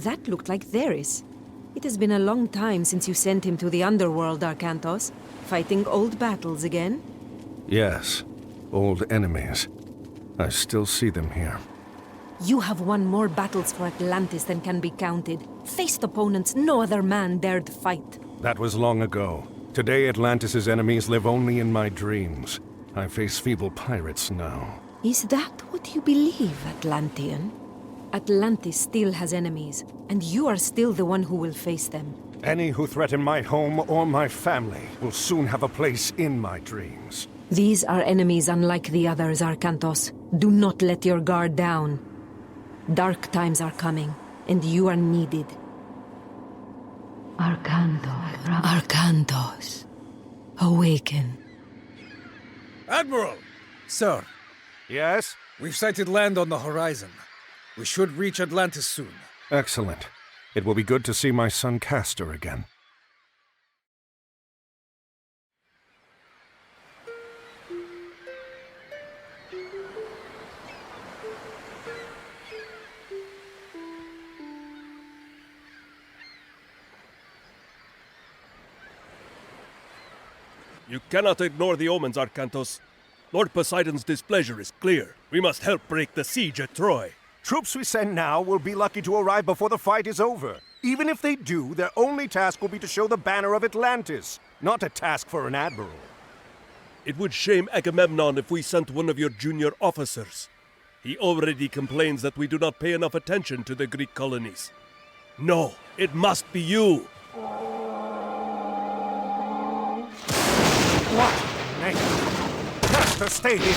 That looked like Theris. It has been a long time since you sent him to the underworld, Arcantos. Fighting old battles again? Yes, old enemies. I still see them here. You have won more battles for Atlantis than can be counted. Faced opponents no other man dared fight. That was long ago. Today, Atlantis' enemies live only in my dreams. I face feeble pirates now. Is that what you believe, Atlantean? Atlantis still has enemies, and you are still the one who will face them. Any who threaten my home or my family will soon have a place in my dreams. These are enemies unlike the others, Arcantos. Do not let your guard down. Dark times are coming, and you are needed. Arcantos. Awaken. Admiral! Sir, Yes? we've sighted land on the horizon. We should reach Atlantis soon. Excellent. It will be good to see my son Castor again. You cannot ignore the omens, Arcantos. Lord Poseidon's displeasure is clear. We must help break the siege at Troy. Troops we send now will be lucky to arrive before the fight is over. Even if they do, their only task will be to show the banner of Atlantis, not a task for an admiral. It would shame Agamemnon if we sent one of your junior officers. He already complains that we do not pay enough attention to the Greek colonies. No, it must be you. What? Nay. Castor, stay here.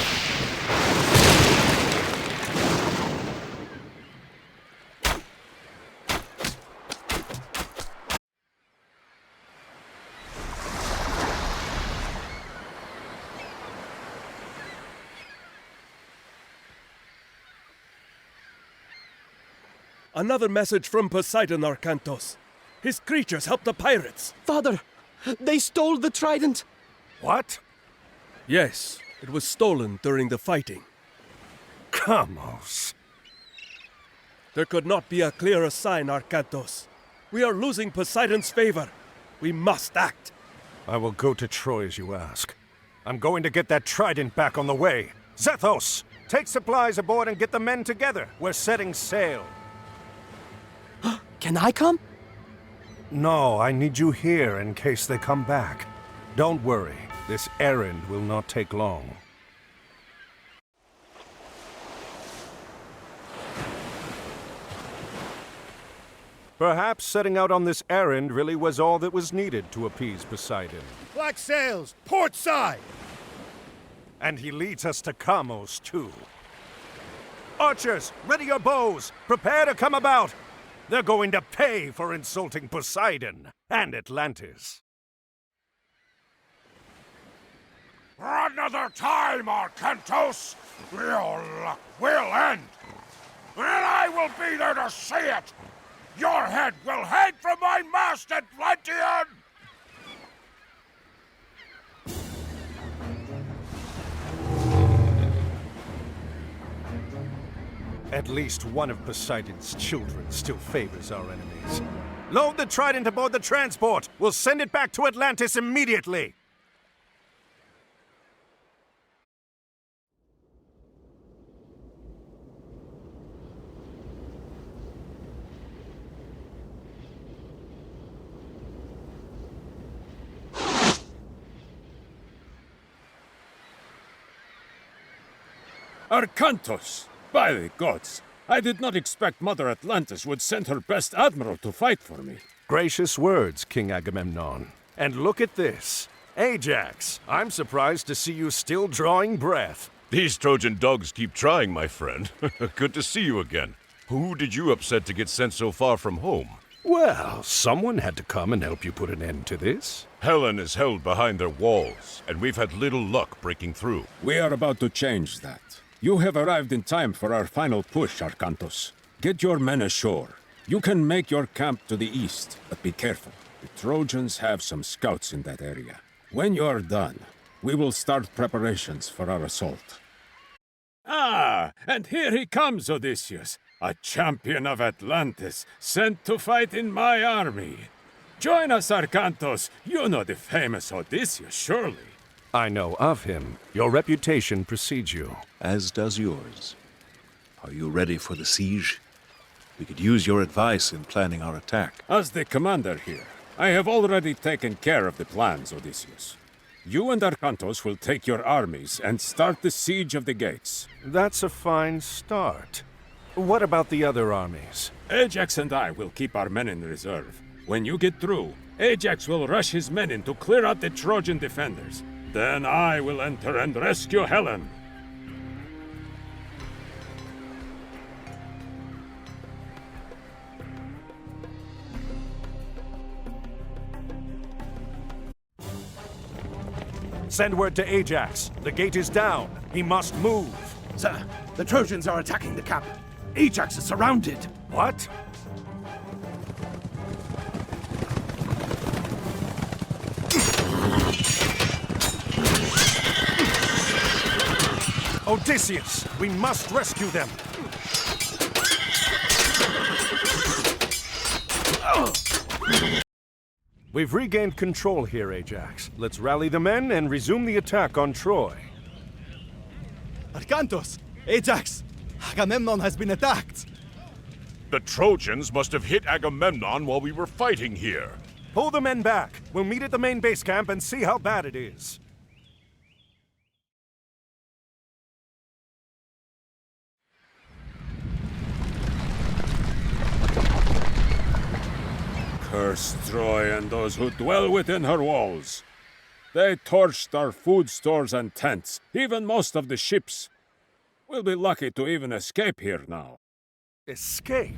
Another message from Poseidon, Arcantos. His creatures helped the pirates. Father, they stole the Trident. What? Yes, it was stolen during the fighting. Kamos. There could not be a clearer sign, Arcantos. We are losing Poseidon's favor. We must act. I will go to Troy as you ask. I'm going to get that Trident back on the way. Zethos, take supplies aboard and get the men together. We're setting sail. Can I come? No, I need you here in case they come back. Don't worry, this errand will not take long. Perhaps setting out on this errand really was all that was needed to appease Poseidon. Black sails, port side! And he leads us to Kamos, too. Archers, ready your bows! Prepare to come about! They're going to pay for insulting Poseidon and Atlantis. Another time, Arcantos! Your luck will end! And I will be there to see it! Your head will hang from my mast, Atlantean! At least one of Poseidon's children still favors our enemies. Load the Trident aboard the transport! We'll send it back to Atlantis immediately! Arcantos! By the gods! I did not expect Mother Atlantis would send her best admiral to fight for me. Gracious words, King Agamemnon. And look at this. Ajax, I'm surprised to see you still drawing breath. These Trojan dogs keep trying, my friend. Good to see you again. Who did you upset to get sent so far from home? Well, someone had to come and help you put an end to this. Helen is held behind their walls, and we've had little luck breaking through. We are about to change that. You have arrived in time for our final push, Arcantos. Get your men ashore. You can make your camp to the east, but be careful. The Trojans have some scouts in that area. When you are done, we will start preparations for our assault. Ah, And here he comes, Odysseus, a champion of Atlantis, sent to fight in my army. Join us, Arkantos. You know the famous Odysseus, surely. I know of him. Your reputation precedes you. As does yours. Are you ready for the siege? We could use your advice in planning our attack. As the commander here, I have already taken care of the plans, Odysseus. You and Arkantos will take your armies and start the siege of the gates. That's a fine start. What about the other armies? Ajax and I will keep our men in reserve. When you get through, Ajax will rush his men in to clear out the Trojan defenders. Then I will enter and rescue Helen. Send word to Ajax. The gate is down. He must move. Sir, the Trojans are attacking the camp. Ajax is surrounded. What? Odysseus, we must rescue them. We've regained control here, Ajax. Let's rally the men and resume the attack on Troy. Arkantos! Ajax! Agamemnon has been attacked! The Trojans must have hit Agamemnon while we were fighting here. Pull the men back. We'll meet at the main base camp and see how bad it is. Curse Troy and those who dwell within her walls. They torched our food stores and tents, even most of the ships. We'll be lucky to even escape here now. Escape?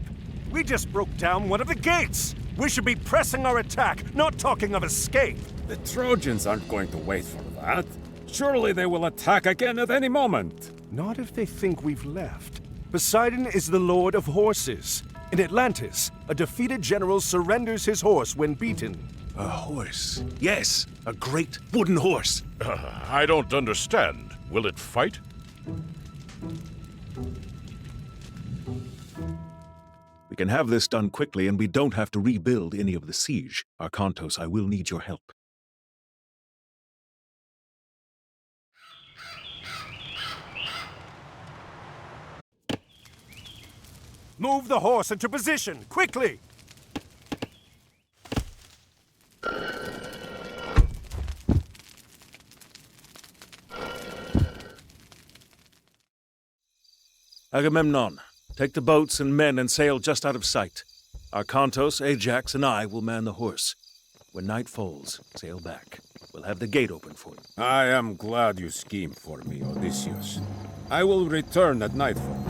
We just broke down one of the gates! We should be pressing our attack, not talking of escape! The Trojans aren't going to wait for that. Surely they will attack again at any moment. Not if they think we've left. Poseidon is the lord of horses. In Atlantis, a defeated general surrenders his horse when beaten. A horse. Yes, a great wooden horse. I don't understand. Will it fight? We can have this done quickly, and we don't have to rebuild any of the siege. Arkantos, I will need your help. Move the horse into position, quickly! Agamemnon, take the boats and men and sail just out of sight. Arkantos, Ajax, and I will man the horse. When night falls, sail back. We'll have the gate open for you. I am glad you schemed for me, Odysseus. I will return at nightfall.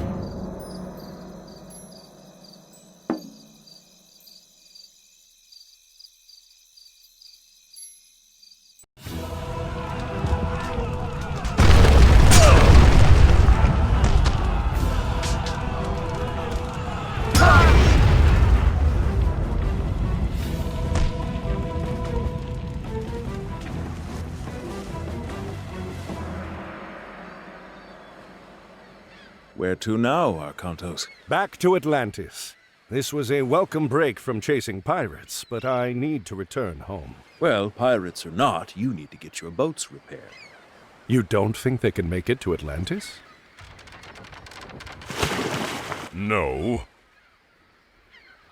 Where to now, Arkantos? Back to Atlantis. This was a welcome break from chasing pirates, but I need to return home. Well, pirates or not, you need to get your boats repaired. You don't think they can make it to Atlantis? No.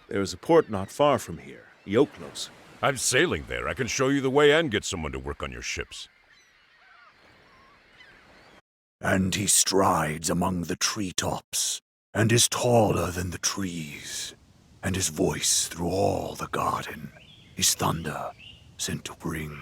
There is a port not far from here, Iolkos. I'm sailing there. I can show you the way and get someone to work on your ships. And he strides among the treetops, and is taller than the trees, and his voice through all the garden is thunder sent to bring.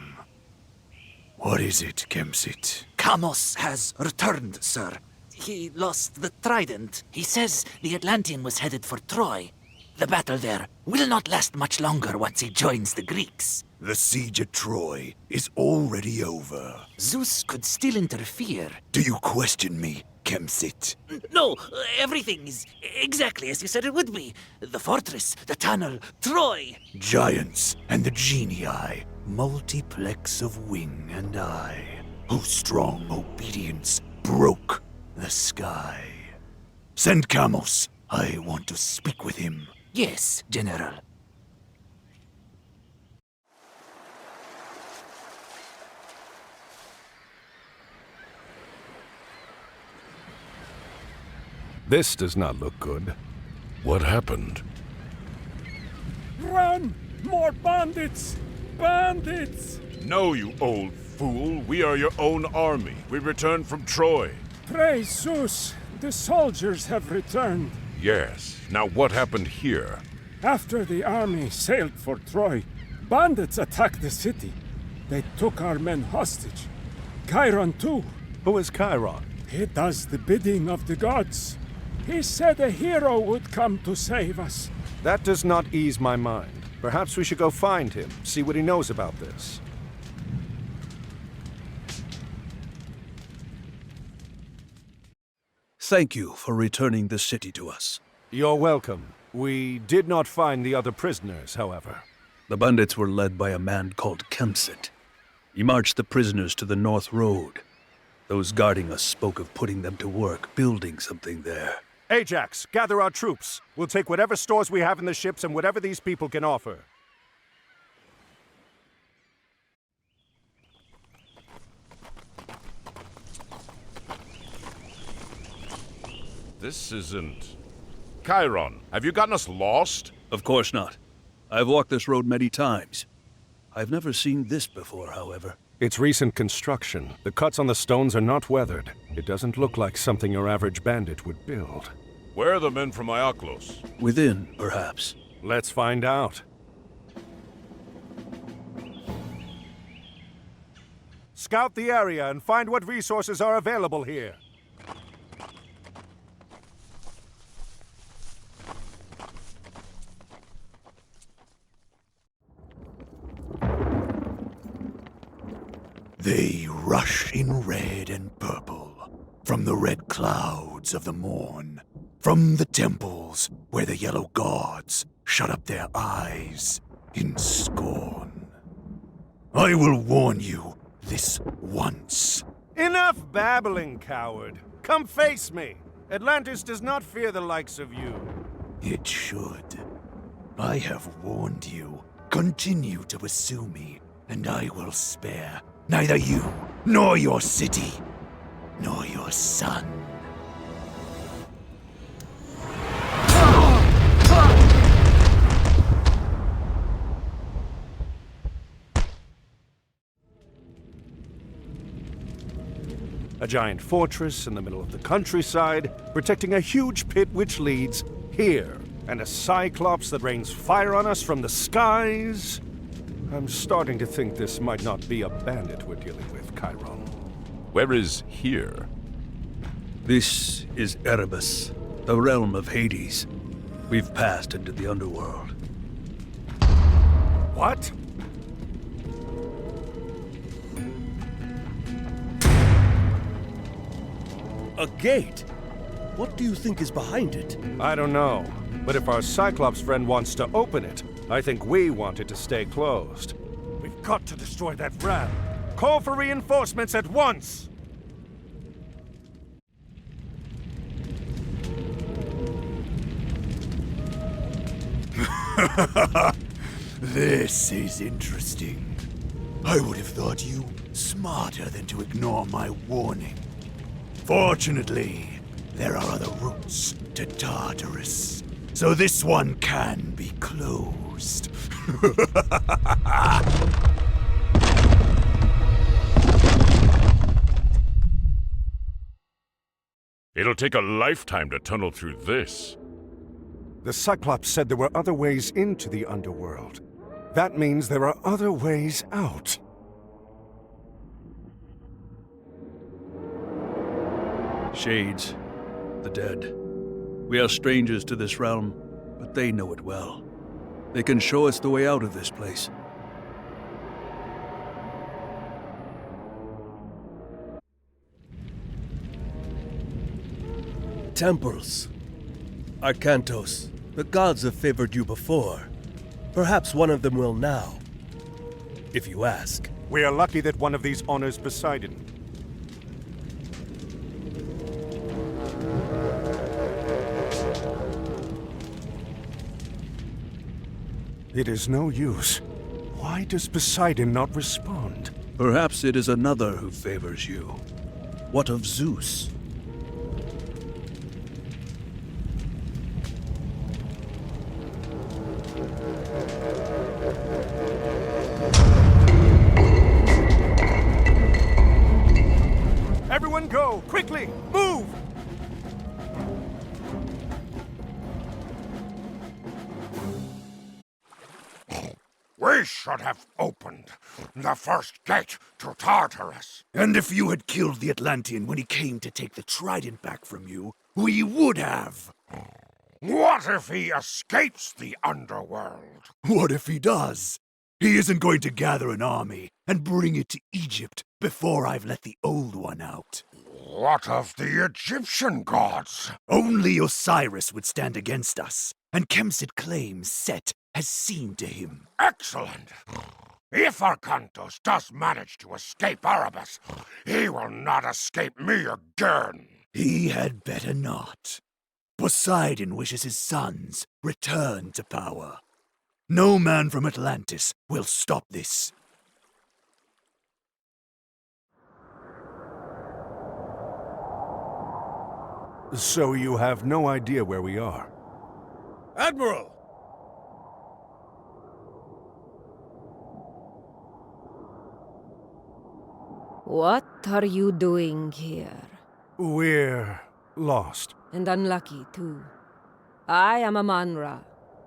What is it, Kemsit? Kamos has returned, sir. He lost the Trident. He says the Atlantean was headed for Troy. The battle there will not last much longer once he joins the Greeks. The siege at Troy is already over. Zeus could still interfere. Do you question me, Kemsit? No, everything is exactly as you said it would be. The fortress, the tunnel, Troy. Giants and the genii, multiplex of wing and eye, whose strong obedience broke the sky. Send Camos. I want to speak with him. Yes, General. This does not look good. What happened? Run! More bandits! Bandits! No, you old fool. We are your own army. We returned from Troy. Praise Zeus! The soldiers have returned. Yes. Now what happened here? After the army sailed for Troy, bandits attacked the city. They took our men hostage. Chiron too. Who is Chiron? He does the bidding of the gods. He said a hero would come to save us. That does not ease my mind. Perhaps we should go find him, see what he knows about this. Thank you for returning the city to us. You're welcome. We did not find the other prisoners, however. The bandits were led by a man called Kempsit. He marched the prisoners to the North Road. Those guarding us spoke of putting them to work, building something there. Ajax, gather our troops. We'll take whatever stores we have in the ships and whatever these people can offer. This isn't... Chiron, have you gotten us lost? Of course not. I've walked this road many times. I've never seen this before, however. It's recent construction. The cuts on the stones are not weathered. It doesn't look like something your average bandit would build. Where are the men from Iaclos? Within, perhaps. Let's find out. Scout the area and find what resources are available here. They rush in red and purple, from the red clouds of the morn, from the temples where the yellow gods shut up their eyes in scorn. I will warn you this once. Enough babbling, coward. Come face me. Atlantis does not fear the likes of you. It should. I have warned you. Continue to pursue me, and I will spare neither you, nor your city, nor your son. A giant fortress in the middle of the countryside, protecting a huge pit which leads here, and a cyclops that rains fire on us from the skies. I'm starting to think this might not be a bandit we're dealing with, Chiron. Where is here? This is Erebus, the realm of Hades. We've passed into the underworld. What? A gate? What do you think is behind it? I don't know. But if our Cyclops friend wants to open it, I think we want it to stay closed. We've got to destroy that ram. Call for reinforcements at once! This is interesting. I would have thought you smarter than to ignore my warning. Fortunately, there are other routes to Tartarus, so this one can be closed. It'll take a lifetime to tunnel through this. The Cyclops said there were other ways into the underworld. That means there are other ways out. Shades, the dead. We are strangers to this realm, but they know it well. They can show us the way out of this place. Temples. Arcantos, the gods have favored you before. Perhaps one of them will now. If you ask. We are lucky that one of these honors Poseidon. It is no use. Why does Poseidon not respond? Perhaps it is another who favors you. What of Zeus? Everyone go! Quickly! Move! We should have opened the first gate to Tartarus. And if you had killed the Atlantean when he came to take the Trident back from you, we would have. What if he escapes the underworld? What if he does? He isn't going to gather an army and bring it to Egypt before I've let the old one out. What of the Egyptian gods? Only Osiris would stand against us, and Kemsit claims Set has seen to him. Excellent. If Arkantos does manage to escape Erebus, he will not escape me again. He had better not. Poseidon wishes his sons return to power. No man from Atlantis will stop this. So you have no idea where we are? Admiral! What are you doing here? We're lost. And unlucky, too. I am Aman-Ra.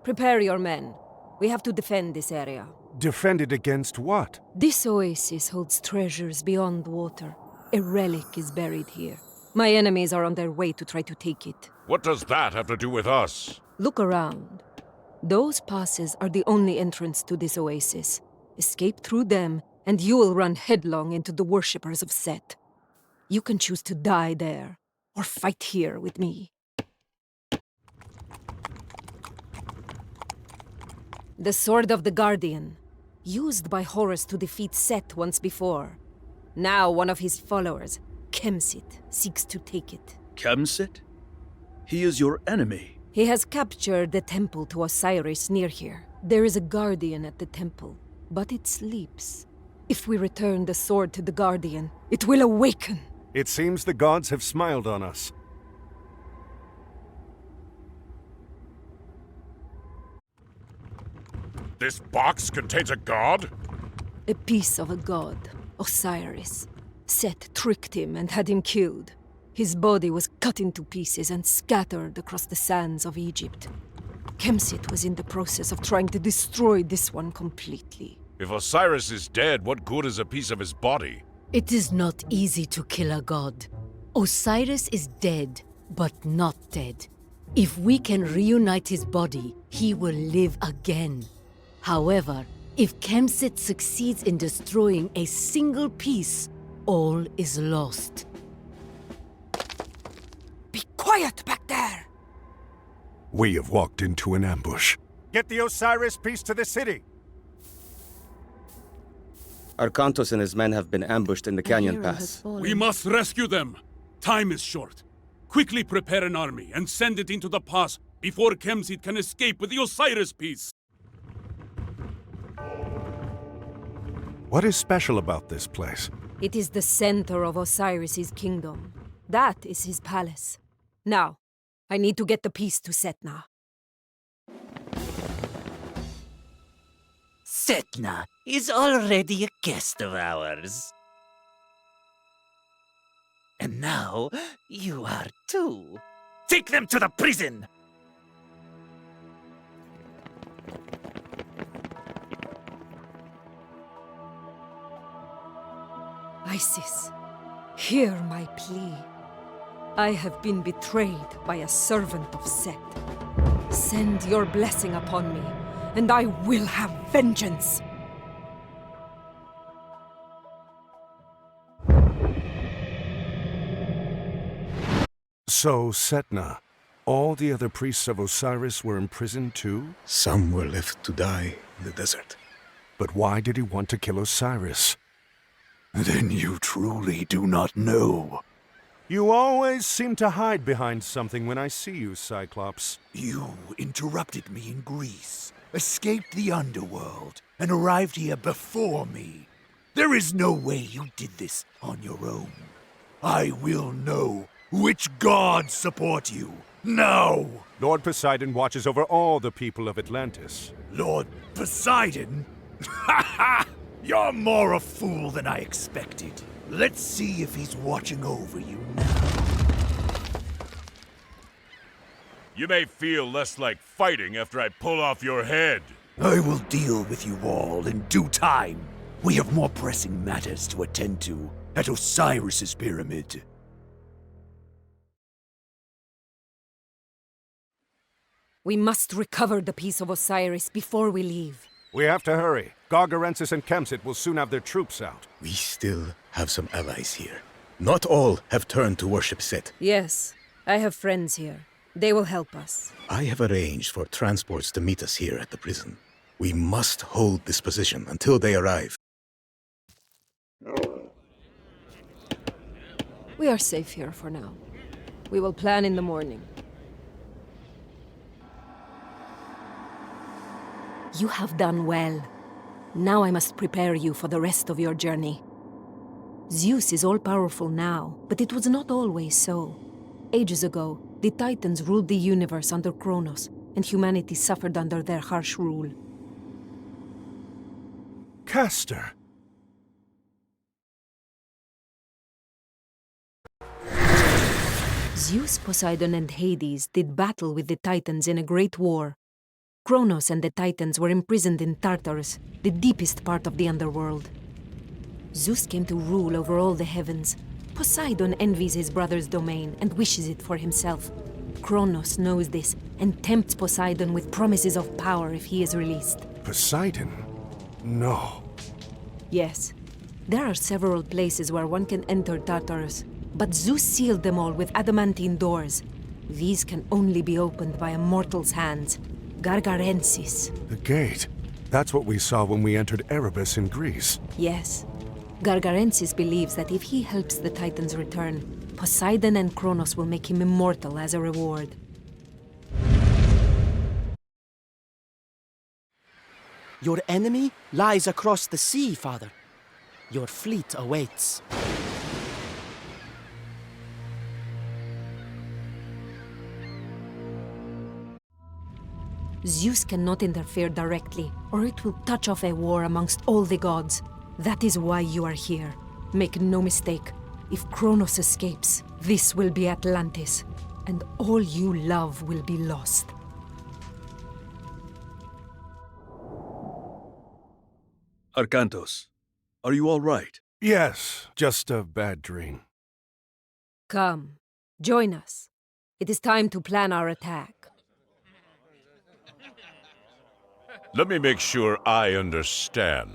Prepare your men. We have to defend this area. Defend it against what? This oasis holds treasures beyond water. A relic is buried here. My enemies are on their way to try to take it. What does that have to do with us? Look around. Those passes are the only entrance to this oasis. Escape through them, and you will run headlong into the worshippers of Set. You can choose to die there, or fight here with me. The Sword of the Guardian, used by Horus to defeat Set once before. Now one of his followers, Kemsit, seeks to take it. Kemsit? He is your enemy. He has captured the temple to Osiris near here. There is a guardian at the temple, but it sleeps. If we return the sword to the guardian, it will awaken. It seems the gods have smiled on us. This box contains a god? A piece of a god, Osiris. Set tricked him and had him killed. His body was cut into pieces and scattered across the sands of Egypt. Kemsit was in the process of trying to destroy this one completely. If Osiris is dead, what good is a piece of his body? It is not easy to kill a god. Osiris is dead, but not dead. If we can reunite his body, he will live again. However, if Kemsit succeeds in destroying a single piece, all is lost. Be quiet back there! We have walked into an ambush. Get the Osiris piece to the city! Arkantos and his men have been ambushed in the canyon pass. We must rescue them! Time is short. Quickly prepare an army and send it into the pass before Kemsit can escape with the Osiris piece! What is special about this place? It is the center of Osiris's kingdom. That is his palace. Now, I need to get the piece to Setna. Setna is already a guest of ours. And now, you are too. Take them to the prison! Isis, hear my plea. I have been betrayed by a servant of Set. Send your blessing upon me, and I will have vengeance! So, Setna, all the other priests of Osiris were imprisoned too? Some were left to die in the desert. But why did he want to kill Osiris? Then you truly do not know. You always seem to hide behind something when I see you, Cyclops. You interrupted me in Greece. escaped the underworld and arrived here before me. There is no way you did this on your own. I will know which gods support you. Now! Lord Poseidon watches over all the people of Atlantis. Lord Poseidon? Ha ha! You're more a fool than I expected. Let's see if he's watching over you now. You may feel less like fighting after I pull off your head. I will deal with you all in due time. We have more pressing matters to attend to at Osiris's pyramid. We must recover the piece of Osiris before we leave. We have to hurry. Gargarensis and Kemsit will soon have their troops out. We still have some allies here. Not all have turned to worship Set. Yes, I have friends here. They will help us. I have arranged for transports to meet us here at the prison. We must hold this position until they arrive. We are safe here for now. We will plan in the morning. You have done well. Now I must prepare you for the rest of your journey. Zeus is all-powerful now, but it was not always so. Ages ago, the Titans ruled the universe under Kronos, and humanity suffered under their harsh rule. Castor! Zeus, Poseidon, and Hades did battle with the Titans in a great war. Kronos and the Titans were imprisoned in Tartarus, the deepest part of the underworld. Zeus came to rule over all the heavens. Poseidon envies his brother's domain and wishes it for himself. Kronos knows this and tempts Poseidon with promises of power if he is released. Poseidon? No. Yes. There are several places where one can enter Tartarus, but Zeus sealed them all with adamantine doors. These can only be opened by a mortal's hands. Gargarensis. The gate. That's what we saw when we entered Erebus in Greece. Yes. Gargarensis believes that if he helps the Titans return, Poseidon and Kronos will make him immortal as a reward. Your enemy lies across the sea, Father. Your fleet awaits. Zeus cannot interfere directly, or it will touch off a war amongst all the gods. That is why you are here. Make no mistake, if Kronos escapes, this will be Atlantis, and all you love will be lost. Arkantos, are you all right? Yes, just a bad dream. Come, join us. It is time to plan our attack. Let me make sure I understand.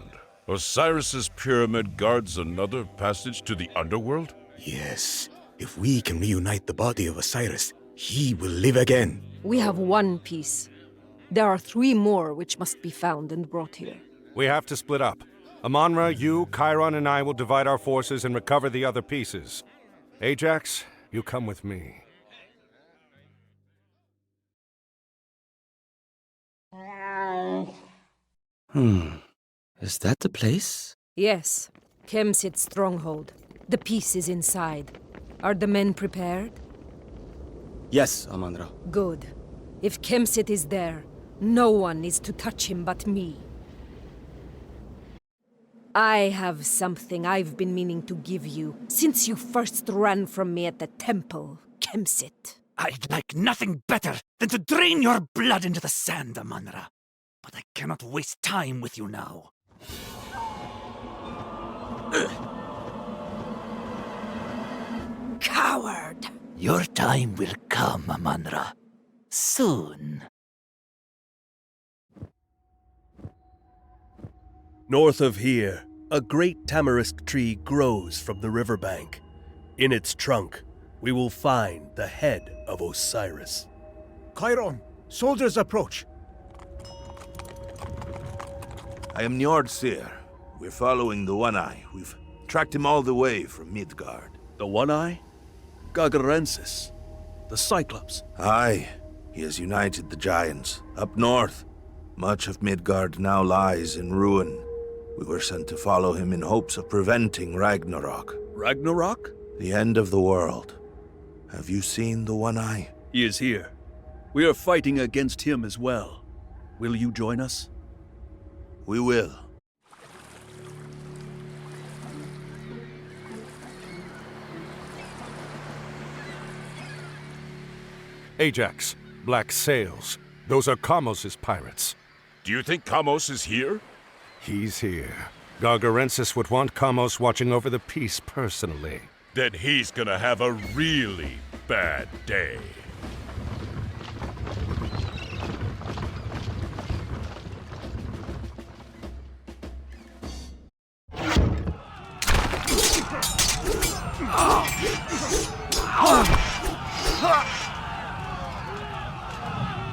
Osiris's pyramid guards another passage to the underworld? Yes. If we can reunite the body of Osiris, he will live again. We have one piece. There are 3 more which must be found and brought here. We have to split up. Amonra, you, Chiron, and I will divide our forces and recover the other pieces. Ajax, you come with me. Is that the place? Yes. Kemsit's stronghold. The piece is inside. Are the men prepared? Yes, Amanra. Good. If Kemsit is there, no one is to touch him but me. I have something I've been meaning to give you since you first ran from me at the temple, Kemsit. I'd like nothing better than to drain your blood into the sand, Amanra. But I cannot waste time with you now. Coward! Your time will come, Amanra. Soon. North of here, a great tamarisk tree grows from the riverbank. In its trunk, we will find the head of Osiris. Chiron, soldiers approach. I am Njord Seer. We're following the One-Eye. We've tracked him all the way from Midgard. The One-Eye? Gargarensis. The Cyclops. Aye. He has united the giants. Up north. Much of Midgard now lies in ruin. We were sent to follow him in hopes of preventing Ragnarok. Ragnarok? The end of the world. Have you seen the One-Eye? He is here. We are fighting against him as well. Will you join us? We will. Ajax, black sails. Those are Kamos's pirates. Do you think Kamos is here? He's here. Gargarensis would want Kamos watching over the peace personally. Then he's gonna have a really bad day.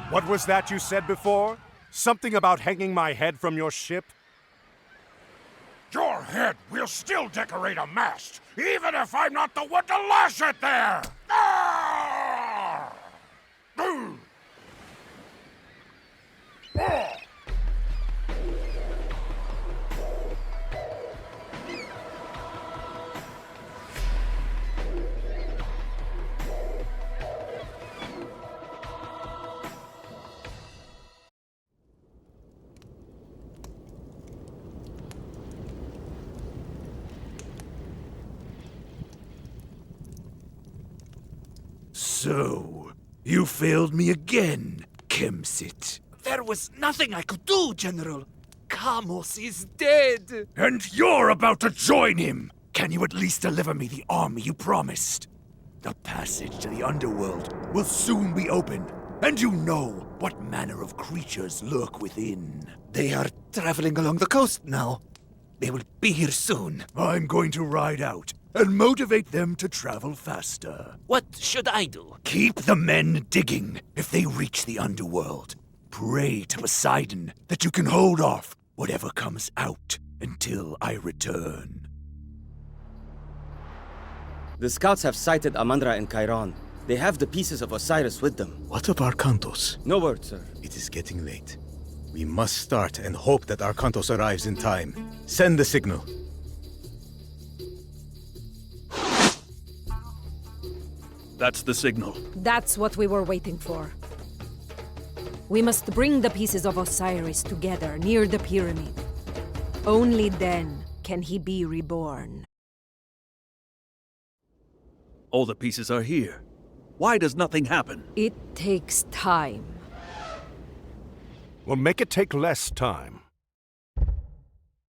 What was that you said before? Something about hanging my head from your ship? Your head will still decorate a mast, even if I'm not the one to lash it there! Ah! Mm. Ah! So, you failed me again, Kemsit. There was nothing I could do, General. Kamos is dead. And you're about to join him! Can you at least deliver me the army you promised? The passage to the underworld will soon be open, and you know what manner of creatures lurk within. They are traveling along the coast now. They will be here soon. I'm going to ride out and motivate them to travel faster. What should I do? Keep the men digging if they reach the underworld. Pray to Poseidon that you can hold off whatever comes out until I return. The scouts have sighted Amandra and Chiron. They have the pieces of Osiris with them. What of Arkantos? No word, sir. It is getting late. We must start and hope that Arkantos arrives in time. Send the signal. That's the signal. That's what we were waiting for. We must bring the pieces of Osiris together near the pyramid. Only then can he be reborn. All the pieces are here. Why does nothing happen? It takes time. We'll make it take less time.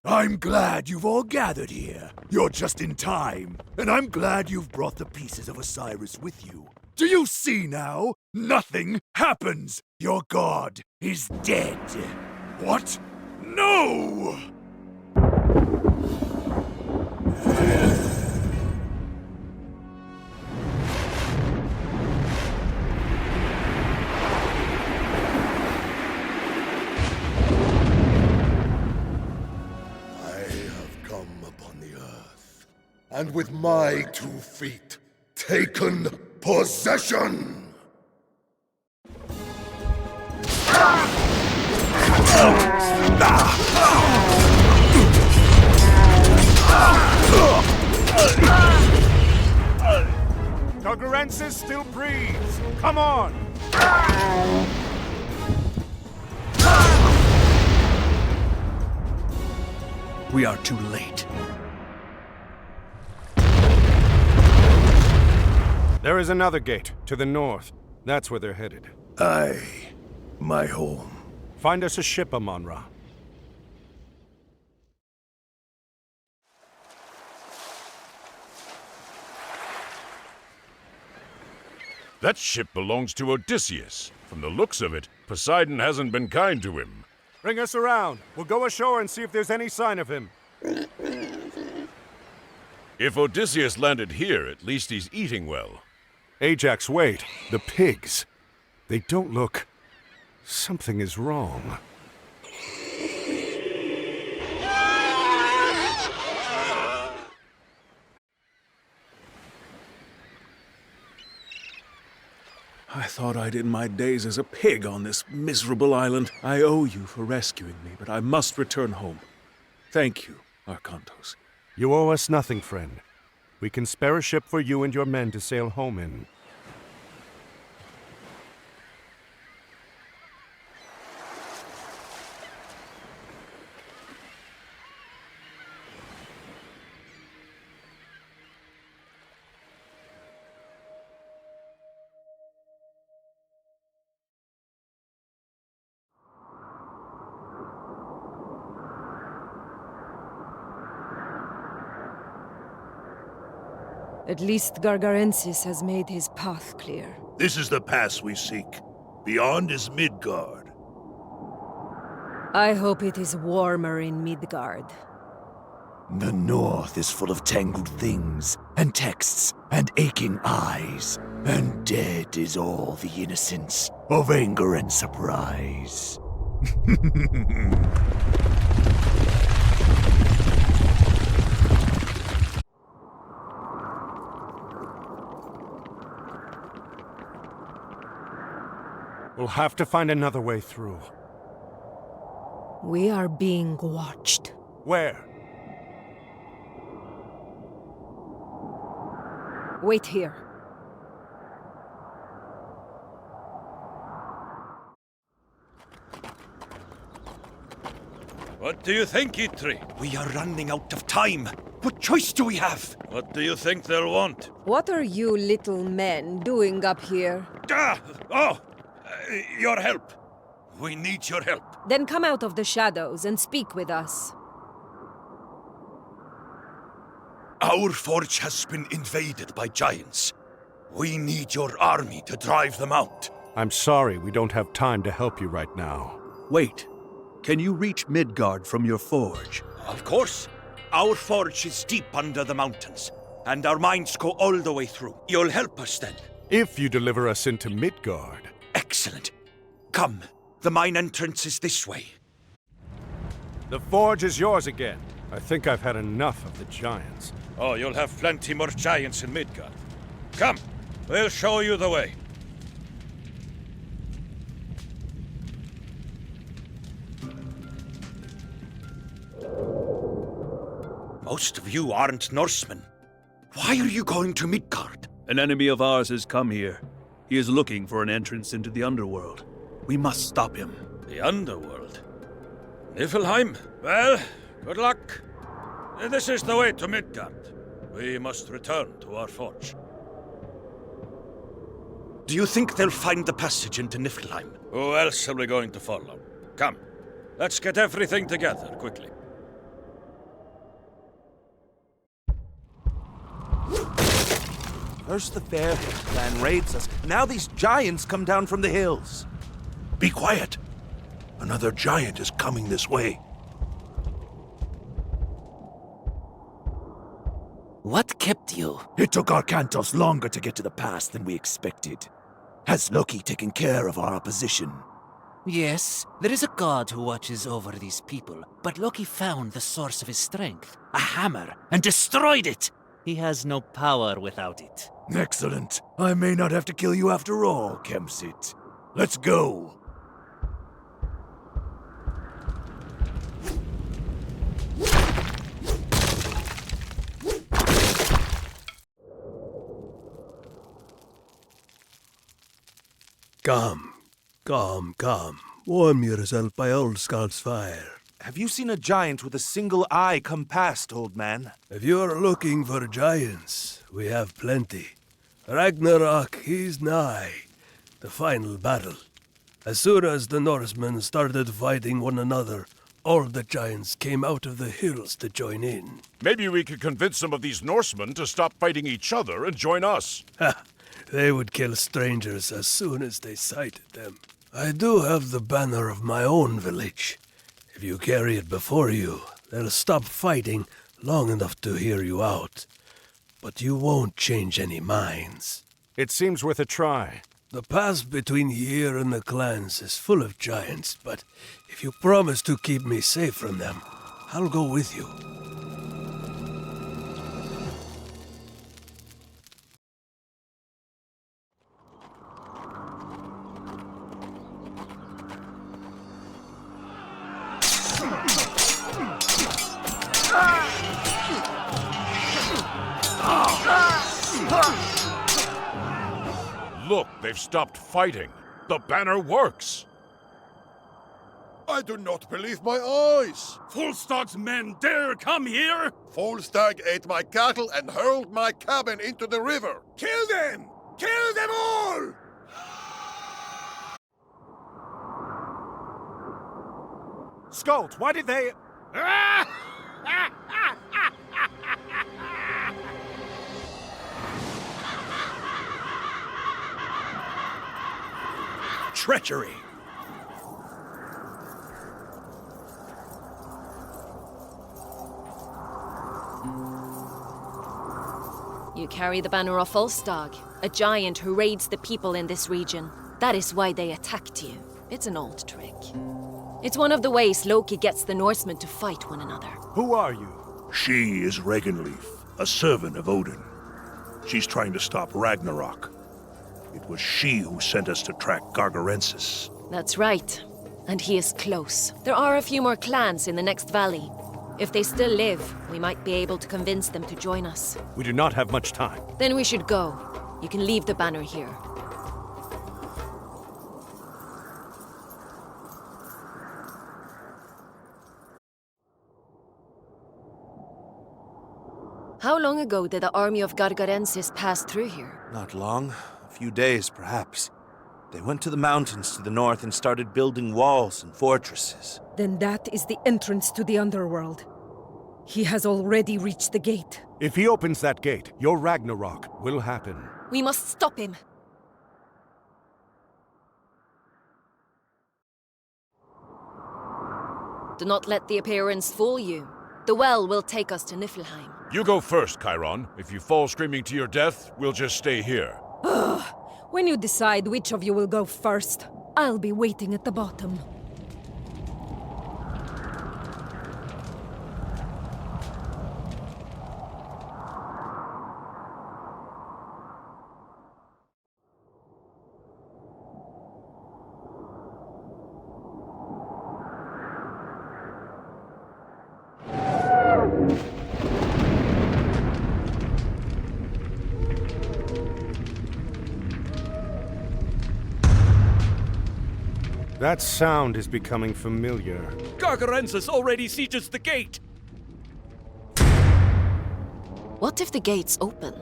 I'm glad you've all gathered here. You're just in time. And I'm glad you've brought the pieces of Osiris with you. Do you see now? Nothing happens. Your god is dead. What? No! And with my 2 feet, taken possession! Gargarensis still breathes! Come on! We are too late. There is another gate, to the north. That's where they're headed. Aye, my home. Find us a ship, Amon-Ra. That ship belongs to Odysseus. From the looks of it, Poseidon hasn't been kind to him. Bring us around. We'll go ashore and see if there's any sign of him. If Odysseus landed here, at least he's eating well. Ajax, wait. The pigs. They don't look... Something is wrong. I thought I'd end my days as a pig on this miserable island. I owe you for rescuing me, but I must return home. Thank you, Arkantos. You owe us nothing, friend. We can spare a ship for you and your men to sail home in. At least Gargarensis has made his path clear. This is the pass we seek. Beyond is Midgard. I hope it is warmer in Midgard. The north is full of tangled things, and texts, and aching eyes. And dead is all the innocence of anger and surprise. We'll have to find another way through. We are being watched. Where? Wait here. What do you think, Itri? We are running out of time. What choice do we have? What do you think they'll want? What are you little men doing up here? Your help. We need your help. Then come out of the shadows and speak with us. Our forge has been invaded by giants. We need your army to drive them out. I'm sorry, we don't have time to help you right now. Wait. Can you reach Midgard from your forge? Of course. Our forge is deep under the mountains, and our mines go all the way through. You'll help us then. If you deliver us into Midgard. Excellent. Come. The mine entrance is this way. The forge is yours again. I think I've had enough of the giants. Oh, you'll have plenty more giants in Midgard. Come, we'll show you the way. Most of you aren't Norsemen. Why are you going to Midgard? An enemy of ours has come here. He is looking for an entrance into the underworld. We must stop him. The underworld? Niflheim? Well, good luck. This is the way to Midgard. We must return to our forge. Do you think they'll find the passage into Niflheim? Who else are we going to follow? Come, let's get everything together, quickly. First the fair clan raids us. Now these giants come down from the hills. Be quiet. Another giant is coming this way. What kept you? It took Arkantos longer to get to the pass than we expected. Has Loki taken care of our opposition? Yes, there is a god who watches over these people, but Loki found the source of his strength, a hammer, and destroyed it! He has no power without it. Excellent. I may not have to kill you after all, Kemsit. Let's go. Come. Warm yourself by old Scout's fire. Have you seen a giant with a single eye come past, old man? If you're looking for giants, we have plenty. Ragnarok is nigh, the final battle. As soon as the Norsemen started fighting one another, all the giants came out of the hills to join in. Maybe we could convince some of these Norsemen to stop fighting each other and join us. Ha! They would kill strangers as soon as they sighted them. I do have the banner of my own village. If you carry it before you, they'll stop fighting long enough to hear you out. But you won't change any minds. It seems worth a try. The pass between here and the clans is full of giants, but if you promise to keep me safe from them, I'll go with you. Look, they've stopped fighting. The banner works. I do not believe my eyes! Volstag's men dare come here? Volstagg ate my cattle and hurled my cabin into the river! Kill them! Kill them all! Skolt, why did they... Treachery! You carry the banner of Volstagg, a giant who raids the people in this region. That is why they attacked you. It's an old trick. It's one of the ways Loki gets the Norsemen to fight one another. Who are you? She is Regenleaf, a servant of Odin. She's trying to stop Ragnarok. It was she who sent us to track Gargarensis. That's right. And he is close. There are a few more clans in the next valley. If they still live, we might be able to convince them to join us. We do not have much time. Then we should go. You can leave the banner here. How long ago did the army of Gargarensis pass through here? Not long. A few days, perhaps. They went to the mountains to the north and started building walls and fortresses. Then that is the entrance to the underworld. He has already reached the gate. If he opens that gate, your Ragnarok will happen. We must stop him. Do not let the appearance fool you. The well will take us to Niflheim. You go first, Chiron. If you fall screaming to your death, we'll just stay here. Ugh. When you decide which of you will go first, I'll be waiting at the bottom. That sound is becoming familiar. Gargarensis already sieges the gate! What if the gates open?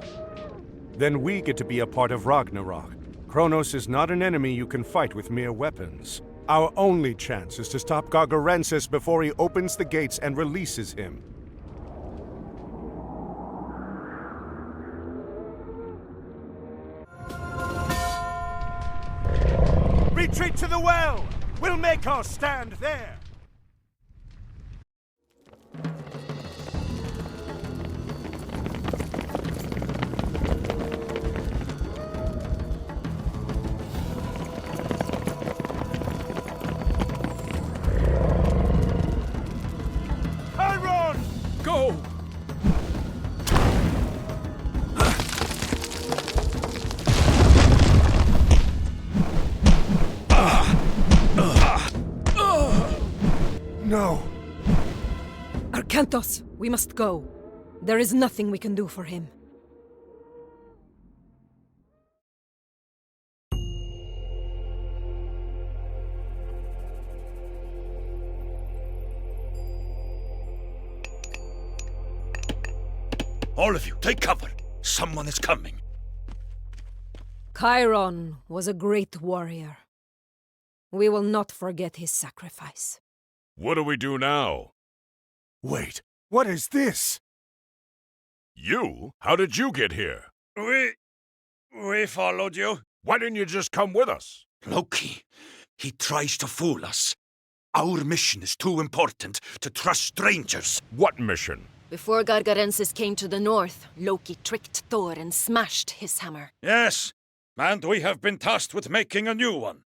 Then we get to be a part of Ragnarok. Kronos is not an enemy you can fight with mere weapons. Our only chance is to stop Gargarensis before he opens the gates and releases him. Retreat to the well! We'll make our stand there! Chiron! Go! No! Arkantos, we must go. There is nothing we can do for him. All of you, take cover. Someone is coming. Chiron was a great warrior. We will not forget his sacrifice. What do we do now? Wait, what is this? You? How did you get here? We followed you. Why didn't you just come with us? Loki, he tries to fool us. Our mission is too important to trust strangers. What mission? Before Gargarensis came to the north, Loki tricked Thor and smashed his hammer. Yes, and we have been tasked with making a new one.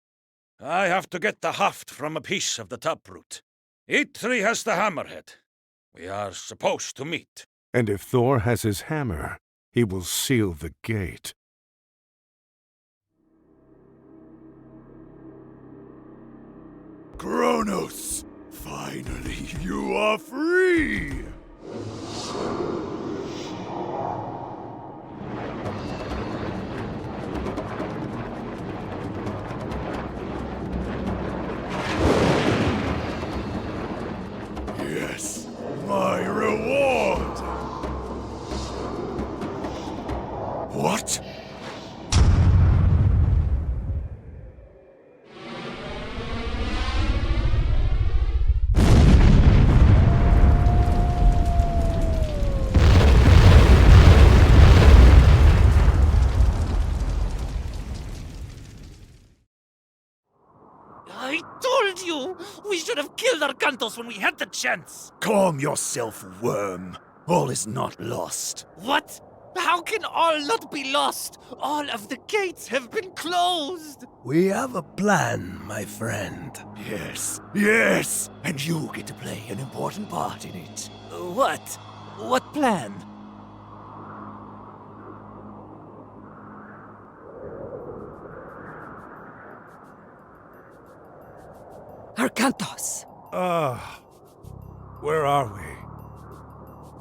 I have to get the haft from a piece of the taproot. Eitri has the hammerhead. We are supposed to meet. And if Thor has his hammer, he will seal the gate. Kronos! Finally, you are free! should have killed Arcantos when we had the chance! Calm yourself, worm. All is not lost. What? How can all not be lost? All of the gates have been closed! We have a plan, my friend. Yes, yes! And you get to play an important part in it. What? What plan? Arcantos! Where are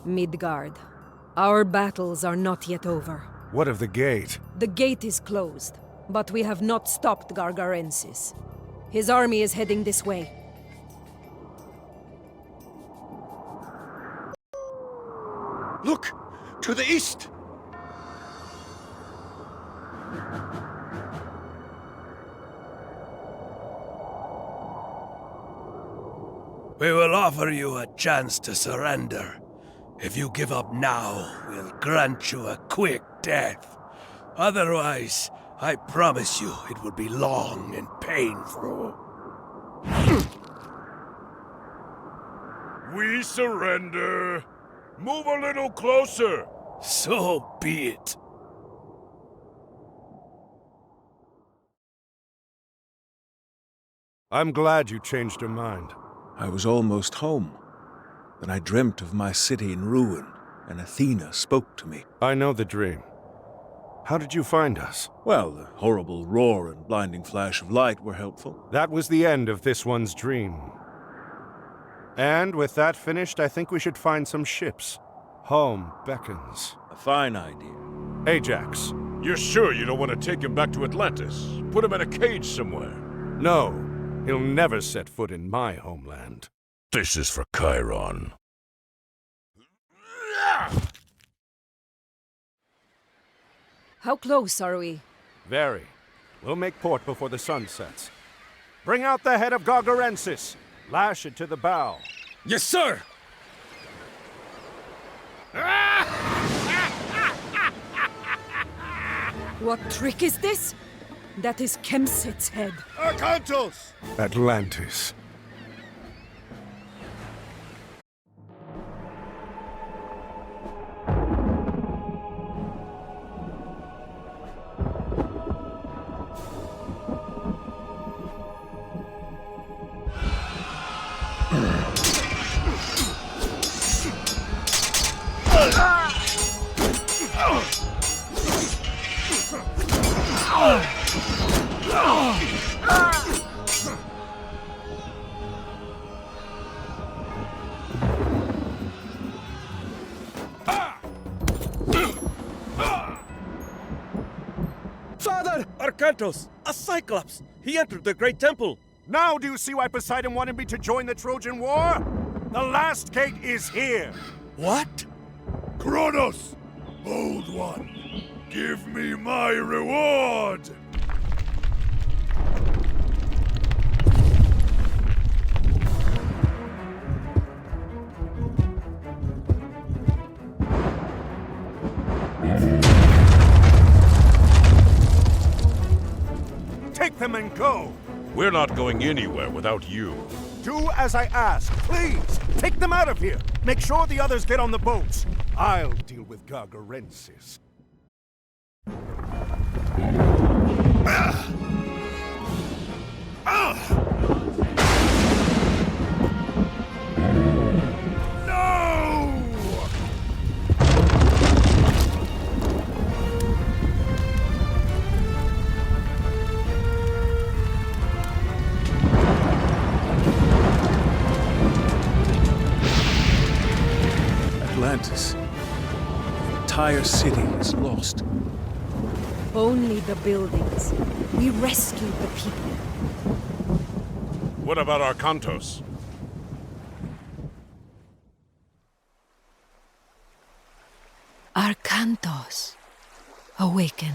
we? Midgard. Our battles are not yet over. What of the gate? The gate is closed, but we have not stopped Gargarensis. His army is heading this way. Look! To the east! We will offer you a chance to surrender. If you give up now, we'll grant you a quick death. Otherwise, I promise you it will be long and painful. We surrender. Move a little closer. So be it. I'm glad you changed your mind. I was almost home. Then I dreamt of my city in ruin, and Athena spoke to me. I know the dream. How did you find us? Well, the horrible roar and blinding flash of light were helpful. That was the end of this one's dream. And with that finished, I think we should find some ships. Home beckons. A fine idea. Ajax. You're sure you don't want to take him back to Atlantis? Put him in a cage somewhere? No. He'll never set foot in my homeland. This is for Chiron. How close are we? Very. We'll make port before the sun sets. Bring out the head of Gargarensis. Lash it to the bow. Yes, sir! What trick is this? That is Kemsit's head. Arcantos! Atlantis. Father! Arcantos! A Cyclops! He entered the Great Temple! Now do you see why Poseidon wanted me to join the Trojan War? The last gate is here! What? Kronos! Bold one! Give me my reward! Take them and go! We're not going anywhere without you. Do as I ask, please! Take them out of here! Make sure the others get on the boats! I'll deal with Gargarensis. Atlantis. The entire city is lost. Only the buildings. We rescued the people. What about Arcantos? Arcantos, awaken.